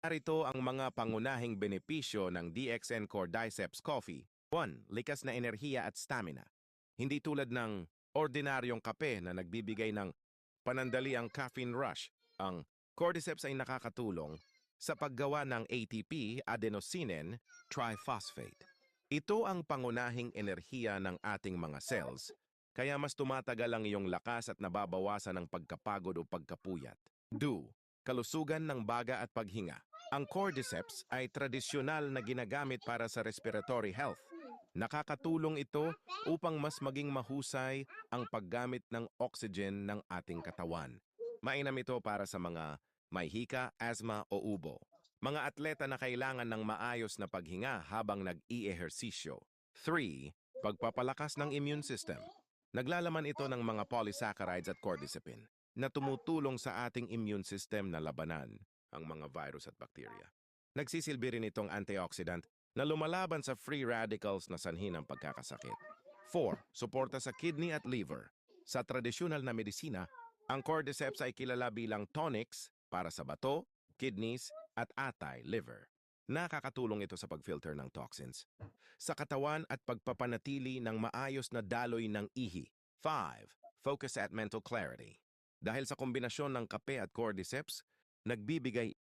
Narito ang mga pangunahing benepisyo ng DXN Cordyceps Coffee. 1. Likas na enerhiya at stamina. Hindi tulad ng ordinaryong kape na nagbibigay ng panandaliang caffeine rush. Ang Cordyceps ay nakakatulong sa paggawa ng ATP, adenosine triphosphate. Ito ang pangunahing enerhiya ng ating mga cells, kaya mas tumatagal ang iyong lakas at nababawasan ang pagkapagod o pagkapuyat. 2. Kalusugan ng baga at paghinga. Ang cordyceps ay tradisyonal na ginagamit para sa respiratory health. Nakakatulong ito upang mas maging mahusay ang paggamit ng oxygen ng ating katawan. Mainam ito para sa mga may hika, asthma o ubo. Mga atleta na kailangan ng maayos na paghinga habang nag-i-ehersisyo. 3. Pagpapalakas ng immune system. Naglalaman ito ng mga polysaccharides at cordycepin na tumutulong sa ating immune system na labanan ang mga virus at bakterya. Nagsisilbi rin itong antioxidant na lumalaban sa free radicals na sanhi ng pagkakasakit. 4. Suporta sa kidney at liver. Sa tradisyonal na medisina, ang cordyceps ay kilala bilang tonics para sa bato, kidneys, at atay, liver. Nakakatulong ito sa pag-filter ng toxins sa katawan at pagpapanatili ng maayos na daloy ng ihi. 5. Focus at mental clarity. Dahil sa kombinasyon ng kape at cordyceps, nagbibigay